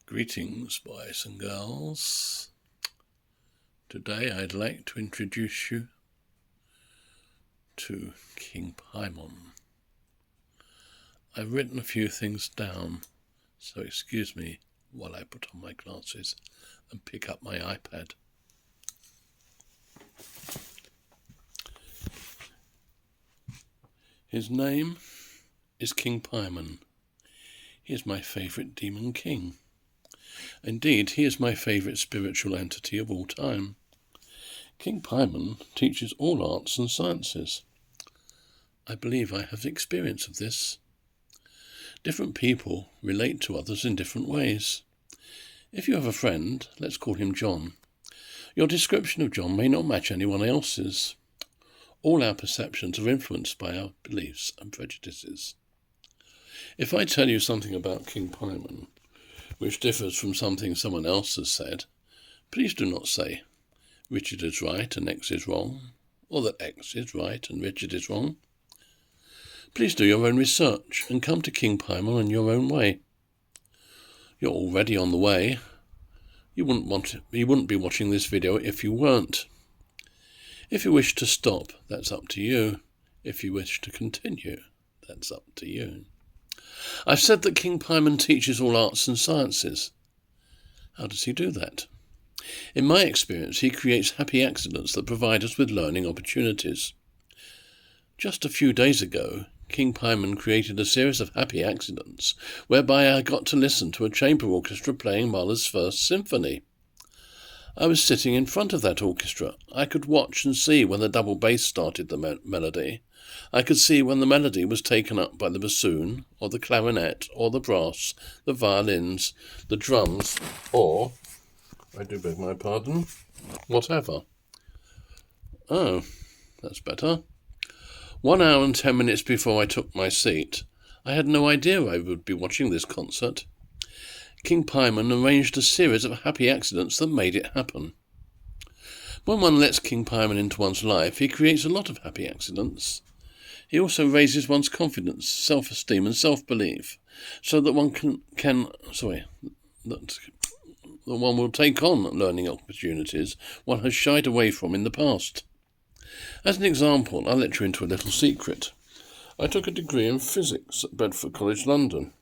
Greetings, boys and girls. Today I'd like to introduce you to King Paimon. I've written a few things down, so excuse me while I put on my glasses and pick up my iPad. His name is King Paimon. He is my favourite demon king. Indeed, he is my favourite spiritual entity of all time. King Paimon teaches all arts and sciences. I believe I have experience of this. Different people relate to others in different ways. If you have a friend, let's call him John. Your description of John may not match anyone else's. All our perceptions are influenced by our beliefs and prejudices. If I tell you something about King Paimon, which differs from something someone else has said, please do not say, Richard is right and X is wrong, or that X is right and Richard is wrong. Please do your own research and come to King Paimon in your own way. You're already on the way. You wouldn't be watching this video if you weren't. If you wish to stop, that's up to you. If you wish to continue, that's up to you. I've said that King Paimon teaches all arts and sciences. How does he do that? In my experience, he creates happy accidents that provide us with learning opportunities. Just a few days ago, King Paimon created a series of happy accidents whereby I got to listen to a chamber orchestra playing Mahler's First Symphony. I was sitting in front of that orchestra. I could watch and see when the double bass started the melody. I could see when the melody was taken up by the bassoon, or the clarinet, or the brass, the violins, the drums, or, I do beg my pardon, whatever. Oh, that's better. 1 hour and 10 minutes before I took my seat, I had no idea I would be watching this concert. King Paimon arranged a series of happy accidents that made it happen. When one lets King Paimon into one's life, he creates a lot of happy accidents. He also raises one's confidence, self-esteem and self-belief, so that one that one will take on learning opportunities one has shied away from in the past. As an example, I'll let you into a little secret. I took a degree in physics at Bedford College, London.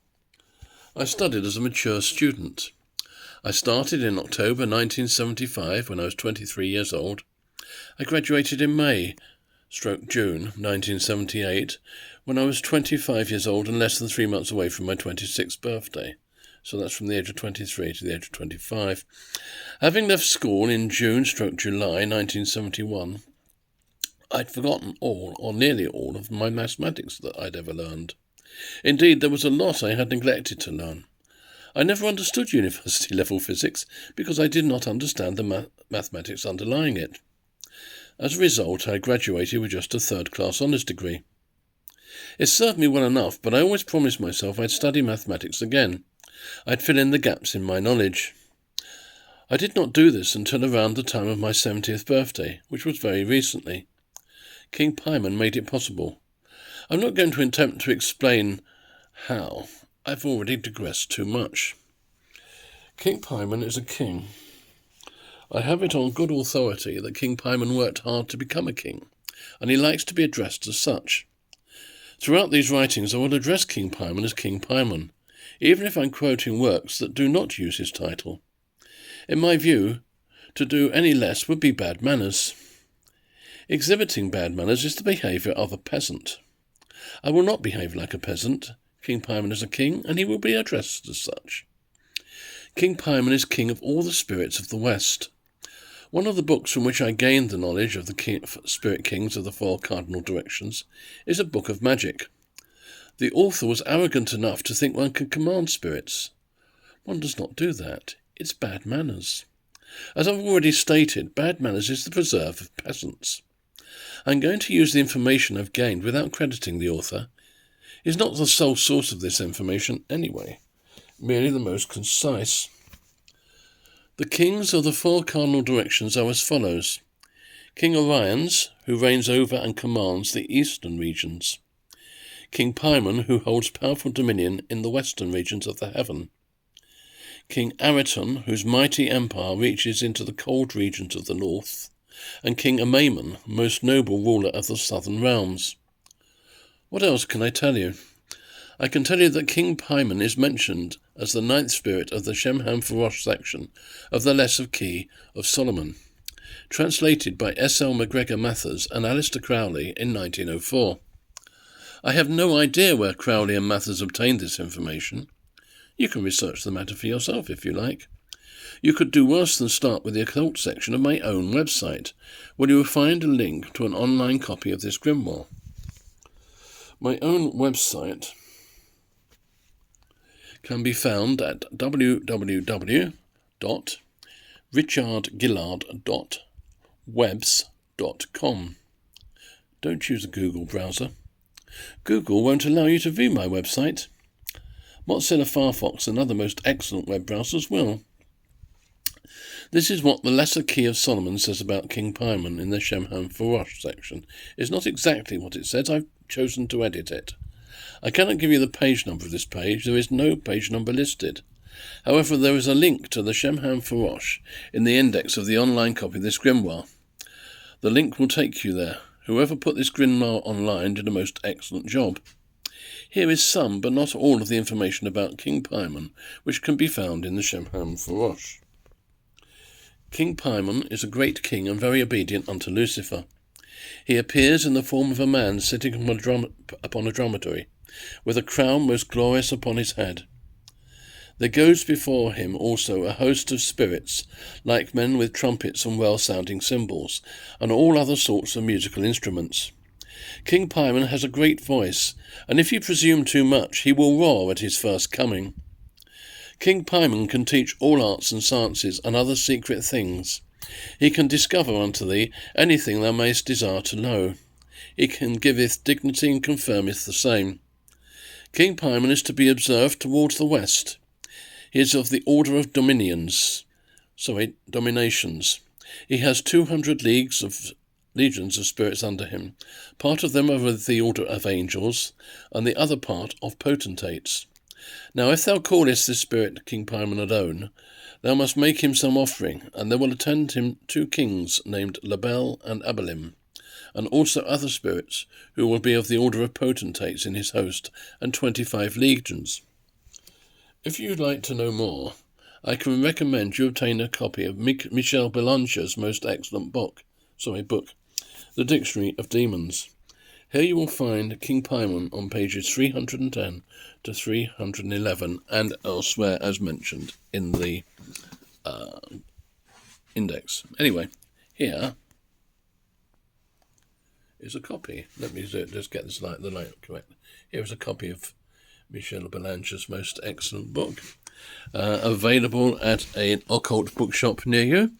I studied as a mature student. I started in October 1975 when I was 23 years old. I graduated in May/June 1978 when I was 25 years old and less than 3 months away from my 26th birthday. So that's from the age of 23 to the age of 25. Having left school in June/July 1971, I'd forgotten all, or nearly all, of my mathematics that I'd ever learned. Indeed, there was a lot I had neglected to learn. I never understood university-level physics because I did not understand the mathematics underlying it. As a result, I graduated with just a third-class honours degree. It served me well enough, but I always promised myself I'd study mathematics again. I'd fill in the gaps in my knowledge. I did not do this until around the time of my 70th birthday, which was very recently. King Paimon made it possible. I'm not going to attempt to explain how. I've already digressed too much. King Paimon is a king. I have it on good authority that King Paimon worked hard to become a king, and he likes to be addressed as such. Throughout these writings I will address King Paimon as King Paimon, even if I'm quoting works that do not use his title. In my view, to do any less would be bad manners. Exhibiting bad manners is the behaviour of a peasant. I will not behave like a peasant. King Paimon is a king, and he will be addressed as such. King Paimon is king of all the spirits of the West. One of the books from which I gained the knowledge of the spirit kings of the 4 cardinal directions is a book of magic. The author was arrogant enough to think one could command spirits. One does not do that. It's bad manners. As I've already stated, bad manners is the preserve of peasants. I'm going to use the information I've gained without crediting the author. He's not the sole source of this information anyway, merely the most concise. The kings of the 4 cardinal directions are as follows. King Orion's, who reigns over and commands the eastern regions. King Paimon, who holds powerful dominion in the western regions of the heaven. King Araton, whose mighty empire reaches into the cold regions of the north, and King Paimon, most noble ruler of the southern realms. What else can I tell you? I can tell you that King Paimon is mentioned as the ninth spirit of the Shemhamphorash section of the Lesser Key of Solomon, translated by S.L. MacGregor Mathers and Alistair Crowley in 1904. I have no idea where Crowley and Mathers obtained this information. You can research the matter for yourself if you like. You could do worse than start with the occult section of my own website, where you will find a link to an online copy of this grimoire. My own website can be found at www.richardgillard.webs.com. Don't use a Google browser. Google won't allow you to view my website. Mozilla Firefox and other most excellent web browsers will. This is what the Lesser Key of Solomon says about King Paimon in the Shemhamphorash section. It's not exactly what it says. I've chosen to edit it. I cannot give you the page number of this page. There is no page number listed. However, there is a link to the Shemhamphorash in the index of the online copy of this grimoire. The link will take you there. Whoever put this grimoire online did a most excellent job. Here is some, but not all, of the information about King Paimon, which can be found in the Shemhamphorash. King Paimon is a great king and very obedient unto Lucifer. He appears in the form of a man sitting upon a dromedary, with a crown most glorious upon his head. There goes before him also a host of spirits, like men with trumpets and well-sounding cymbals, and all other sorts of musical instruments. King Paimon has a great voice, and if you presume too much, he will roar at his first coming. King Paimon can teach all arts and sciences and other secret things. He can discover unto thee anything thou mayst desire to know. He can giveth dignity and confirmeth the same. King Paimon is to be observed towards the west. He is of the order of dominations. He has 200 legions of spirits under him. Part of them are of the order of angels, and the other part of potentates. Now if thou callest this spirit King Paimon alone, thou must make him some offering, and there will attend him 2 kings named Label and Abalim, and also other spirits, who will be of the order of potentates in his host, and 25 legions. If you'd like to know more, I can recommend you obtain a copy of Michel Belanger's most excellent book, The Dictionary of Demons. Here you will find King Paimon on pages 310 to 311, and elsewhere as mentioned in the index. Anyway, here is a copy. Let me just get the line correct. Here is a copy of Michel Belanger's most excellent book, available at an occult bookshop near you.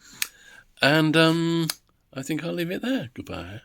And I think I'll leave it there. Goodbye.